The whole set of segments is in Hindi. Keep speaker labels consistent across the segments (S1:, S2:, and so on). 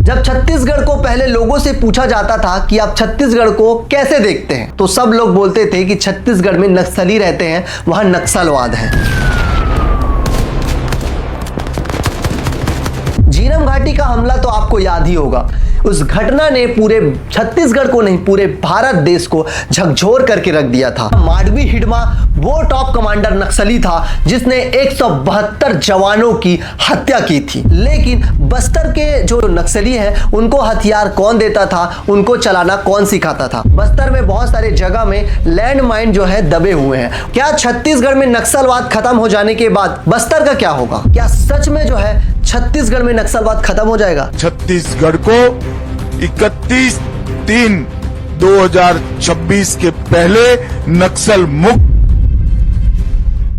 S1: जब छत्तीसगढ़ को पहले लोगों से पूछा जाता था कि आप छत्तीसगढ़ को कैसे देखते हैं, तो सब लोग बोलते थे कि छत्तीसगढ़ में नक्सली रहते हैं, वहां नक्सलवाद है। झीरम घाटी का हमला तो आपको याद ही होगा। उस घटना ने पूरे छत्तीसगढ़ को नहीं, पूरे भारत देश को झकझोर करके रख दिया था। माडवी हिडमा वो टॉप कमांडर नक्सली था जिसने 172 जवानों की हत्या की थी। लेकिन बस्तर के जो नक्सली हैं उनको हथियार कौन देता था, उनको चलाना कौन सिखाता था? बस्तर में बहुत सारे जगह में लैंड माइन जो है दबे हुए हैं। क्या छत्तीसगढ़ में नक्सलवाद खत्म हो जाने के बाद बस्तर का क्या होगा? क्या सच में जो है छत्तीसगढ़ में नक्सलवाद खत्म हो जाएगा?
S2: छत्तीसगढ़ को 31/3/2026 के पहले नक्सल मुक्त।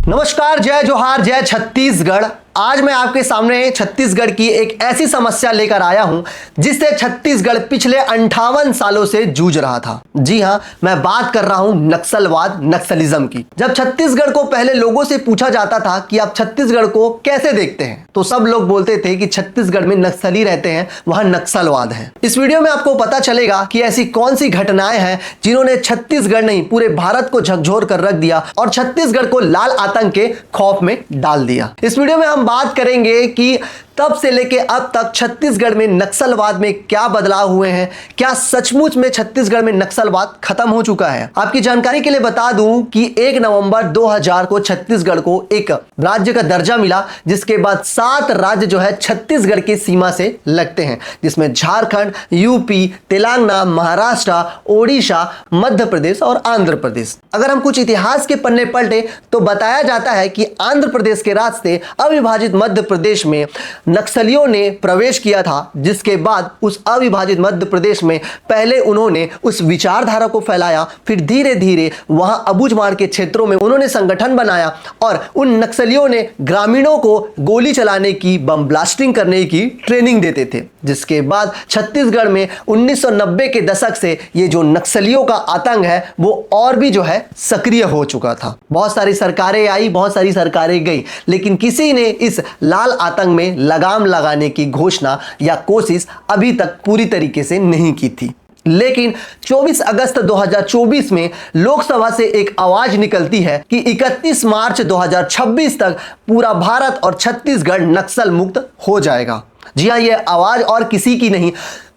S1: नमस्कार, जय जोहार, जय छत्तीसगढ़। आज मैं आपके सामने छत्तीसगढ़ की एक ऐसी समस्या लेकर आया हूं जिससे छत्तीसगढ़ पिछले 58 सालों से जूझ रहा था। जी हां, मैं बात कर रहा हूं नक्सलवाद, नक्सलिज्म की। जब छत्तीसगढ़ को पहले लोगों से पूछा जाता था कि आप छत्तीसगढ़ को कैसे देखते हैं, तो सब लोग बोलते थे कि छत्तीसगढ़ में नक्सली रहते हैं, वहां नक्सलवाद है। इस वीडियो में आपको पता चलेगा कि ऐसी कौन सी घटनाएं हैं जिन्होंने छत्तीसगढ़ नहीं पूरे भारत को झकझोर कर रख दिया और छत्तीसगढ़ को लाल आतंक के खौफ में डाल दिया। इस वीडियो में हम बात करेंगे कि तब से लेके अब तक छत्तीसगढ़ में नक्सलवाद में क्या बदलाव हुए हैं। क्या सचमुच में छत्तीसगढ़ में नक्सलवाद खत्म हो चुका है? आपकी जानकारी के लिए बता दूं कि 1 नवंबर 2000 को छत्तीसगढ़ को एक राज्य का दर्जा मिला, जिसके बाद 7 राज्य जो है छत्तीसगढ़ की सीमा से लगते हैं, जिसमें झारखंड, यूपी, तेलंगाना, महाराष्ट्र, ओडिशा, मध्य प्रदेश और आंध्र प्रदेश। अगर हम कुछ इतिहास के पन्ने पलटे तो बताया जाता है कि आंध्र प्रदेश के रास्ते अविभाजित मध्य प्रदेश में नक्सलियों ने प्रवेश किया था, जिसके बाद उस अविभाजित मध्य प्रदेश में पहले उन्होंने उस विचारधारा को फैलाया, फिर धीरे धीरे वहां अबूझमाड़ के क्षेत्रों में उन्होंने संगठन बनाया और उन नक्सलियों ने ग्रामीणों को गोली चलाने की, बम ब्लास्टिंग करने की ट्रेनिंग देते थे। जिसके बाद छत्तीसगढ़ में 1990 के दशक से ये जो नक्सलियों का आतंक है वो और भी जो है सक्रिय हो चुका था। बहुत सारी सरकारें आई, बहुत सारी सरकारें गई, लेकिन किसी ने इस लाल आतंक में लगाम लगाने की घोषणा या कोशिश अभी तक पूरी तरीके से नहीं की थी। लेकिन 24 अगस्त 2024 में लोकसभा से एक आवाज निकलती है कि 31 मार्च 2026 तक पूरा भारत और छत्तीसगढ़ नक्सल मुक्त हो जाएगा। जी हां, यह आवाज और किसी की नहीं,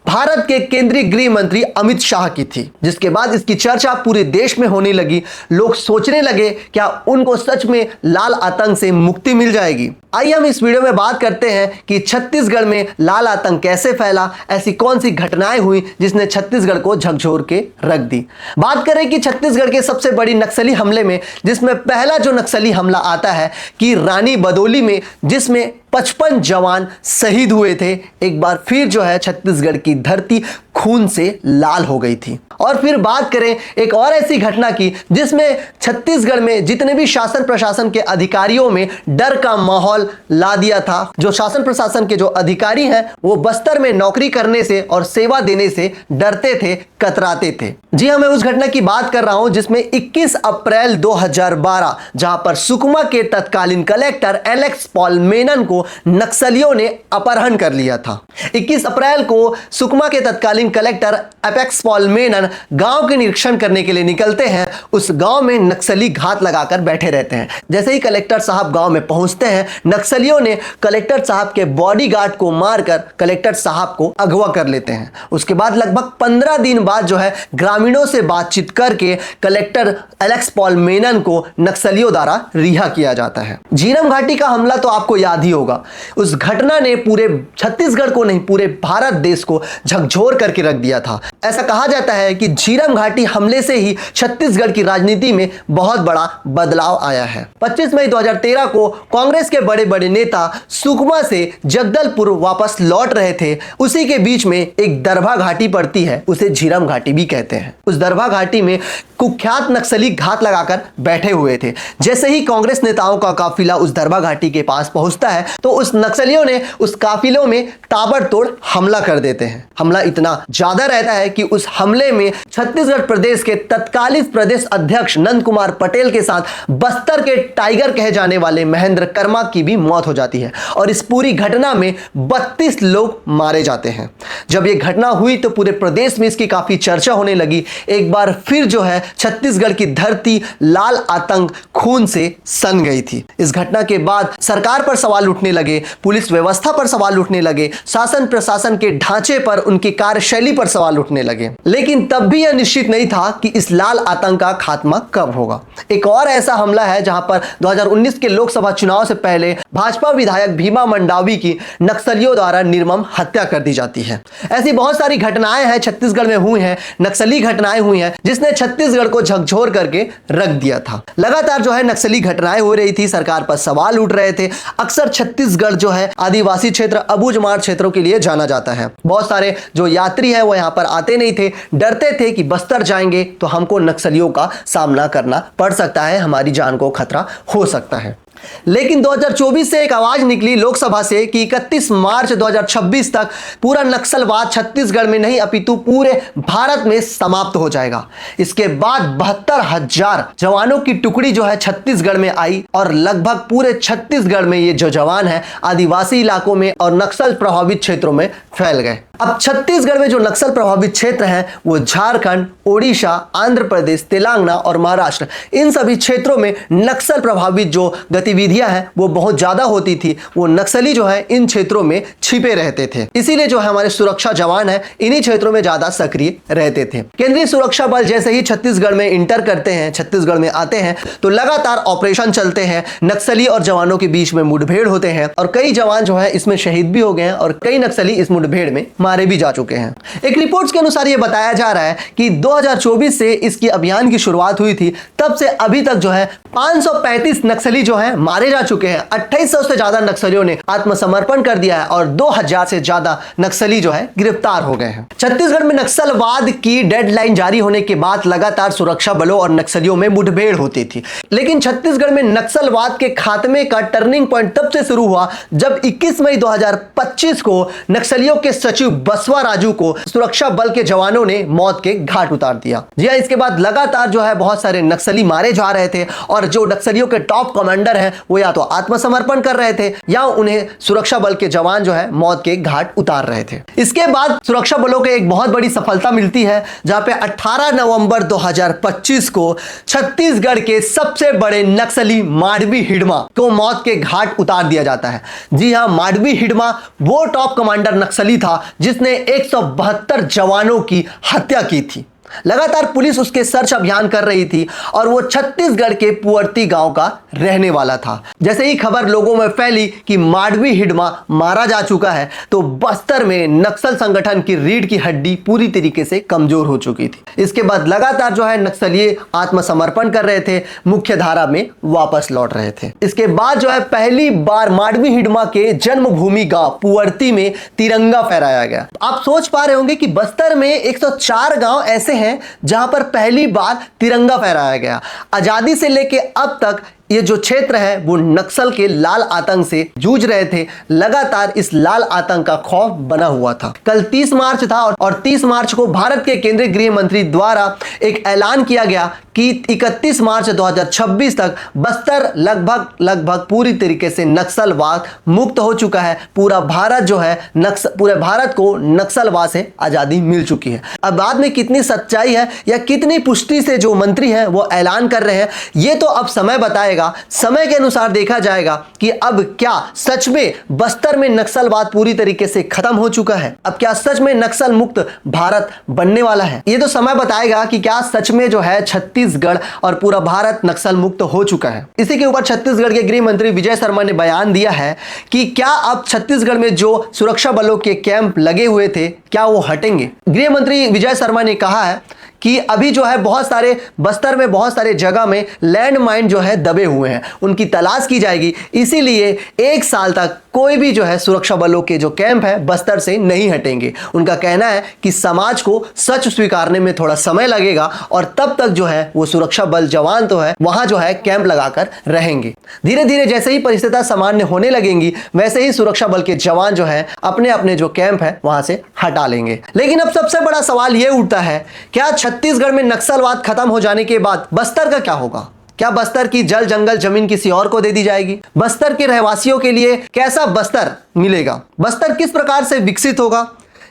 S1: भारत के केंद्रीय गृह मंत्री अमित शाह की थी। जिसके बाद इसकी चर्चा पूरे देश में होने लगी। लोग सोचने लगे क्या उनको सच में लाल आतंक से मुक्ति मिल जाएगी। आइए हम इस वीडियो में बात करते हैं कि छत्तीसगढ़ में लाल आतंक कैसे फैला, ऐसी कौन सी घटनाएं हुई जिसने छत्तीसगढ़ को झकझोर के रख दी। बात करें कि छत्तीसगढ़ के सबसे बड़ी नक्सली हमले में, जिसमें पहला जो नक्सली हमला आता है कि रानी बदोली में, जिसमें 55 जवान शहीद हुए थे। एक बार फिर जो है छत्तीसगढ़ की धरती खून से लाल हो गई थी। और फिर बात करें एक और ऐसी घटना की जिसमें छत्तीसगढ़ में जितने भी शासन प्रशासन के अधिकारियों में डर का माहौल ला दिया था। जो शासन प्रशासन के जो अधिकारी हैं वो बस्तर में नौकरी करने से और सेवा देने से डरते थे, कतराते थे। जी हां, मैं उस घटना की बात कर रहा हूं जिसमें 21 अप्रैल 2012 जहां पर सुकमा के तत्कालीन कलेक्टर एलेक्स पॉल मेनन को नक्सलियों ने अपहरण कर लिया था। 21 अप्रैल को सुकमा के तत्कालीन कलेक्टर एलेक्स पॉल मेनन गांव के निरीक्षण करने के लिए निकलते हैं। उस गांव में नक्सली घात लगाकर बैठे रहते हैं। जैसे ही कलेक्टर साहब गांव में पहुंचते हैं, नक्सलियों ने कलेक्टर साहब के बॉडीगार्ड को मारकर कलेक्टर साहब को अगवा कर लेते हैं। उसके बाद लगभग 15 दिन बाद जो है ग्रामीणों से बातचीत करके कलेक्टर एलेक्स पॉल मेनन को नक्सलियों द्वारा रिहा किया जाता है। झीरम घाटी का हमला तो आपको याद ही होगा। उस घटना ने पूरे छत्तीसगढ़ को नहीं, पूरे भारत देश को झकझोर करके रख दिया था। ऐसा कहा जाता है कि झीरम घाटी हमले से ही छत्तीसगढ़ की राजनीति में बहुत बड़ा बदलाव आया है। 25 मई 2013 को कांग्रेस के बड़े बड़े नेता सुकमा से जगदलपुर वापस लौट रहे थे। उसी के बीच में एक दरभा घाटी पड़ती है, उसे झीरम घाटी भी कहते हैं। उस दरभा घाटी में कुख्यात नक्सली घात लगाकर बैठे हुए थे। जैसे ही कांग्रेस नेताओं का काफिला उस दरबा घाटी के पास पहुंचता है तो उस नक्सलियों ने उस काफिलों में ताबड़तोड़ हमला कर देते हैं। हमला इतना ज्यादा रहता है कि उस हमले में छत्तीसगढ़ प्रदेश के तत्कालीन प्रदेश अध्यक्ष नंद कुमार पटेल के साथ बस्तर के टाइगर कहे जाने वाले महेंद्र कर्मा की भी मौत हो जाती है और इस पूरी घटना में 32 लोग मारे जाते हैं। जब यह घटना हुई तो पूरे प्रदेश में इसकी काफी चर्चा होने लगी। एक बार फिर जो है छत्तीसगढ़ की धरती लाल आतंक खून से सन गई थी। इस घटना के बाद सरकार पर सवाल उठने लगे, पुलिस व्यवस्था पर सवाल उठने लगे, शासन प्रशासन के ढांचे पर, उनकी कार्यशैली पर सवाल उठने लगे। लेकिन तब भी यह निश्चित नहीं था कि इस लाल आतंक का खात्मा कब होगा। एक और ऐसा हमला है जहां पर 2019 के लोकसभा चुनाव से पहले भाजपा विधायक भीमा मंडावी की नक्सलियों द्वारा निर्मम हत्या कर दी जाती है। ऐसी बहुत सारी घटनाएं हैं छत्तीसगढ़ में हुई हैं, नक्सली घटनाएं हुई हैं जिसने छत्तीसगढ़ को झकझोर करके रख दिया था। लगातार जो है नक्सली घटनाएं हो रही थी, सरकार पर सवाल उठ रहे थे। अक्सर छत्तीसगढ़ जो है आदिवासी क्षेत्र, अबूझमाड़ क्षेत्रों के लिए जाना जाता है। बहुत सारे जो यात्री हैं वो यहाँ पर आते नहीं थे, डरते थे कि बस्तर जाएंगे तो हमको नक्सलियों का सामना करना पड़ सकता है, हमारी जान को खतरा हो सकता है। लेकिन 2024 से एक आवाज निकली लोकसभा से कि 31 मार्च 2026 तक पूरा नक्सलवाद छत्तीसगढ़ में नहीं अपितु पूरे भारत में समाप्त हो जाएगा। इसके बाद 72,000 जवानों की टुकड़ी जो है छत्तीसगढ़ में आई और लगभग पूरे छत्तीसगढ़ में ये जो जवान है आदिवासी इलाकों में और नक्सल प्रभावित क्षेत्रों में फैल गए। अब छत्तीसगढ़ में जो नक्सल प्रभावित क्षेत्र हैं वो झारखंड, ओडिशा, आंध्र प्रदेश, तेलंगाना और महाराष्ट्र, इन सभी क्षेत्रों में नक्सल प्रभावित जो गतिविधियां हैं वो बहुत ज्यादा होती थी। वो नक्सली जो है इन क्षेत्रों में छिपे रहते थे, इसीलिए जो है हमारे सुरक्षा जवान है इन्हीं क्षेत्रों में ज्यादा सक्रिय रहते थे। केंद्रीय सुरक्षा बल जैसे ही छत्तीसगढ़ में इंटर करते हैं, छत्तीसगढ़ में आते हैं तो लगातार ऑपरेशन चलते हैं, नक्सली और जवानों के बीच में मुठभेड़ होते हैं और कई जवान जो है इसमें शहीद भी हो गए हैं और कई नक्सली इस मुठभेड़ में मारे भी जा चुके हैं। एक रिपोर्ट्स के अनुसार यह बताया जा रहा है कि 2024 से इसकी अभियान की शुरुआत हुई थी, तब से अभी तक जो है 535 नक्सली जो है मारे जा चुके हैं। 2800 से ज्यादा नक्सलियों ने आत्मसमर्पण कर दिया है और 2000 से ज्यादा नक्सली जो है गिरफ्तार हो गए हैं। छत्तीसगढ़ में नक्सलवाद की डेडलाइन जारी होने के बाद लगातार सुरक्षा बलों और नक्सलियों में मुठभेड़ होती थी। लेकिन छत्तीसगढ़ में नक्सलवाद के खात्मे का टर्निंग पॉइंट तब से शुरू हुआ जब 21 मई 2025 को नक्सलियों के सचिव बसवा राजू को सुरक्षा बल के जवानों ने मौत के घाट उतार दिया। जी हां, इसके बाद लगातार जो है बहुत सारे नक्सली मारे जा रहे थे और जो नक्सलियों के टॉप कमांडर हैं वो या तो आत्मसमर्पण कर रहे थे या उन्हें सुरक्षा बल के जवान जो है मौत के घाट उतार रहे थे। इसके बाद सुरक्षा बलों को एक बहुत बड़ी सफलता मिलती है जहां पे 18 नवंबर 2025 को छत्तीसगढ़ के सबसे बड़े नक्सली माडवी हिडमा को मौत के घाट उतार दिया जाता है। जी हां, माडवी हिडमा वो टॉप कमांडर नक्सली था जिसने 172 जवानों की हत्या की थी। लगातार पुलिस उसके सर्च अभियान कर रही थी और वो छत्तीसगढ़ के पुअर्ती गांव का रहने वाला था। जैसे ही खबर लोगों में फैली कि माडवी हिडमा मारा जा चुका है तो बस्तर में नक्सल संगठन की रीढ़ की हड्डी पूरी तरीके से कमजोर हो चुकी थी। इसके बाद लगातार जो है नक्सली आत्मसमर्पण कर रहे थे, मुख्य धारा में वापस लौट रहे थे। इसके बाद जो है पहली बार माडवी हिडमा के जन्मभूमि गांव पुअर्ती में तिरंगा फहराया गया। आप सोच पा रहे होंगे कि बस्तर में 104 गांव ऐसे हैं जहां पर पहली बार तिरंगा फहराया गया। आजादी से लेके अब तक ये जो क्षेत्र है वो नक्सल के लाल आतंक से जूझ रहे थे। लगातार इस लाल आतंक का खौफ बना हुआ था। कल 30 मार्च था और 30 मार्च को भारत के केंद्रीय गृह मंत्री द्वारा एक ऐलान किया गया कि 31 मार्च 2026 तक बस्तर लगभग पूरी तरीके से नक्सलवाद मुक्त हो चुका है। पूरा भारत जो है पूरे भारत को नक्सलवाद से आजादी मिल चुकी है। अब बाद में कितनी सच्चाई है या कितनी पुष्टि से जो मंत्री हैं वो ऐलान कर रहे हैं ये तो अब समय बताएगा। समय के अनुसार देखा जाएगा कि अब क्या सच में बस्तर में नक्सलवाद पूरी तरीके से खत्म हो चुका है। अब क्या सच में नक्सल मुक्त भारत बनने वाला है, ये तो समय बताएगा कि क्या सच में जो है छत्तीसगढ़ और पूरा भारत नक्सल मुक्त हो चुका है। इसी के ऊपर छत्तीसगढ़ के गृह मंत्री विजय शर्मा ने बयान दिया है कि क्या अब छत्तीसगढ़ में जो सुरक्षा बलों के कैंप लगे हुए थे क्या वो हटेंगे। गृह मंत्री विजय शर्मा ने कहा है कि अभी जो है बहुत सारे बस्तर में बहुत सारे जगह में लैंड माइन जो है दबे हुए हैं, उनकी तलाश की जाएगी। इसीलिए 1 साल तक कोई भी जो है सुरक्षा बलों के जो कैंप है बस्तर से नहीं हटेंगे। उनका कहना है कि समाज को सच स्वीकारने में थोड़ा समय लगेगा और तब तक जो है वो सुरक्षा बल जवान तो है वहां जो है कैंप लगाकर रहेंगे। धीरे धीरे जैसे ही परिस्थितियां सामान्य होने लगेंगी वैसे ही सुरक्षा बल के जवान जो है अपने अपने जो कैंप है वहां से हटा लेंगे। लेकिन अब सबसे बड़ा सवाल यह उठता है, क्या छत्तीसगढ़ में नक्सलवाद खत्म हो जाने के बाद बस्तर का क्या होगा? क्या बस्तर की जल जंगल जमीन किसी और को दे दी जाएगी? बस्तर के रहवासियों के लिए कैसा बस्तर मिलेगा? बस्तर किस प्रकार से विकसित होगा?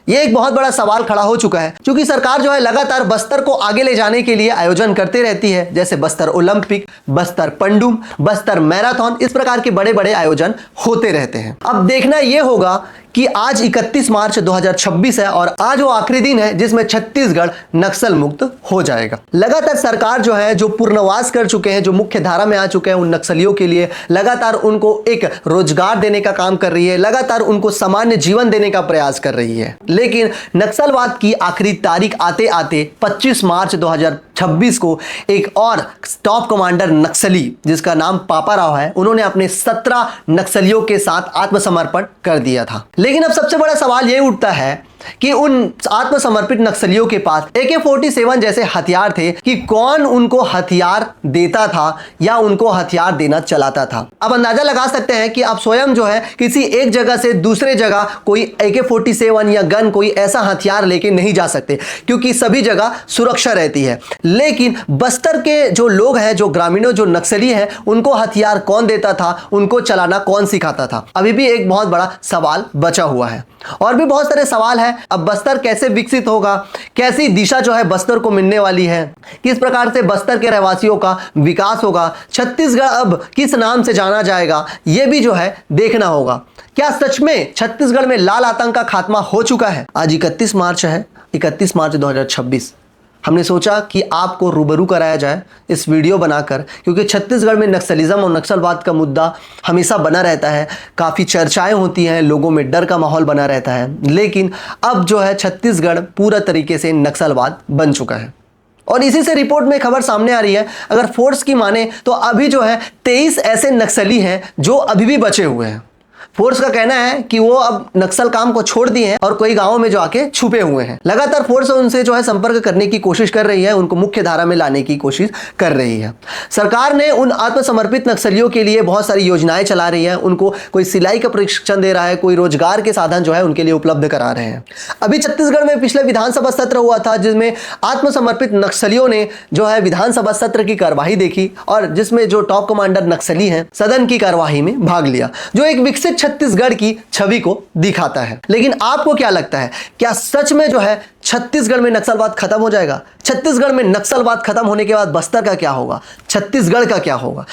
S1: यह एक बहुत बड़ा सवाल खड़ा हो चुका है, क्योंकि सरकार जो है लगातार बस्तर को आगे ले जाने के लिए आयोजन करते रहती है, जैसे बस्तर ओलंपिक, बस्तर पंडुम, बस्तर मैराथन, इस प्रकार के बड़े बड़े आयोजन होते रहते हैं। अब देखना यह होगा कि आज 31 मार्च 2026 है और आज वो आखिरी दिन है जिसमें छत्तीसगढ़ नक्सल मुक्त हो जाएगा। लगातार सरकार जो है जो पुनर्वास कर चुके हैं, जो मुख्य धारा में आ चुके हैं, उन नक्सलियों के लिए लगातार उनको एक रोजगार देने का काम कर रही है, लगातार उनको सामान्य जीवन देने का प्रयास कर रही है। लेकिन नक्सलवाद की आखिरी तारीख आते आते 25 मार्च 2026 को एक और टॉप कमांडर नक्सली जिसका नाम पापा राव है, उन्होंने अपने 17 नक्सलियों के साथ आत्मसमर्पण कर दिया था। लेकिन अब सबसे बड़ा सवाल यह उठता है कि उन आत्मसमर्पित नक्सलियों के पास AK-47 जैसे हथियार थे कि कौन उनको हथियार देता था या उनको हथियार देना चलाता था। अब अंदाजा लगा सकते हैं कि आप स्वयं जो है किसी एक जगह से दूसरे जगह कोई AK-47 या गन कोई ऐसा हथियार लेके नहीं जा सकते, क्योंकि सभी जगह सुरक्षा रहती है। लेकिन बस्तर के जो लोग हैं, जो ग्रामीणों, जो नक्सली हैं, उनको हथियार कौन देता था, उनको चलाना कौन सिखाता था? अभी भी एक बहुत बड़ा सवाल बचा हुआ है और भी बहुत सारे सवाल हैं। अब बस्तर कैसे विकसित होगा, कैसी दिशा जो है बस्तर को मिलने वाली है, किस प्रकार से बस्तर के रहवासियों का विकास होगा, छत्तीसगढ़ अब किस नाम से जाना जाएगा, यह भी जो है देखना होगा। क्या सच में छत्तीसगढ़ में लाल आतंक का खात्मा हो चुका है? आज 31 मार्च है, 31 मार्च 2026। हमने सोचा कि आपको रूबरू कराया जाए इस वीडियो बनाकर, क्योंकि छत्तीसगढ़ में नक्सलिज्म और नक्सलवाद का मुद्दा हमेशा बना रहता है, काफ़ी चर्चाएं होती हैं, लोगों में डर का माहौल बना रहता है। लेकिन अब जो है छत्तीसगढ़ पूरा तरीके से नक्सलवाद बन चुका है और इसी से रिपोर्ट में खबर सामने आ रही है। अगर फोर्स की माने तो अभी जो है 23 ऐसे नक्सली हैं जो अभी भी बचे हुए हैं। फोर्स का कहना है कि वो अब नक्सल काम को छोड़ दिए हैं और कोई गांवों में जो आके छुपे हुए हैं। लगातार फोर्स उनसे जो है संपर्क करने की कोशिश कर रही है, उनको मुख्य धारा में लाने की कोशिश कर रही है। सरकार ने उन आत्मसमर्पित नक्सलियों के लिए बहुत सारी योजनाएं चला रही है, उनको कोई सिलाई का प्रशिक्षण दे रहा है, कोई रोजगार के साधन जो है उनके लिए उपलब्ध करा रहे हैं। अभी छत्तीसगढ़ में पिछले विधानसभा सत्र हुआ था जिसमें आत्मसमर्पित नक्सलियों ने जो है विधानसभा सत्र की कार्यवाही देखी और जिसमें जो टॉप कमांडर नक्सली हैं सदन की कार्यवाही में भाग लिया, जो एक विकसित छत्तीसगढ़ की छवि को दिखाता है। लेकिन आपको क्या लगता है, क्या सच में जो है छत्तीसगढ़ में नक्सलवाद खत्म हो जाएगा? छत्तीसगढ़ में नक्सलवाद खत्म होने के बाद बस्तर का क्या होगा, छत्तीसगढ़ का क्या होगा,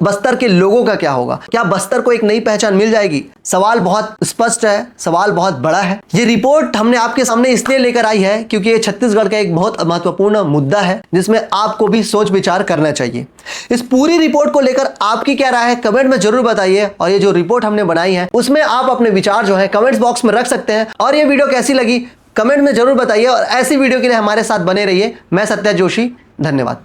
S1: बस्तर के लोगों का क्या होगा? क्या बस्तर को एक नई पहचान मिल जाएगी? सवाल बहुत स्पष्ट है, सवाल बहुत बड़ा है। ये रिपोर्ट हमने आपके सामने इसलिए लेकर आई है क्योंकि ये छत्तीसगढ़ का एक बहुत महत्वपूर्ण मुद्दा है जिसमें आपको भी सोच विचार करना चाहिए। इस पूरी रिपोर्ट को लेकर आपकी क्या राय है कमेंट में जरूर बताइए और ये जो रिपोर्ट हमने बनाई है उसमें आप अपने विचार जो है कमेंट्स बॉक्स में रख सकते हैं। और ये वीडियो कैसी लगी कमेंट में जरूर बताइए और ऐसी वीडियो के लिए हमारे साथ बने रहिए। मैं सत्या जोशी, धन्यवाद।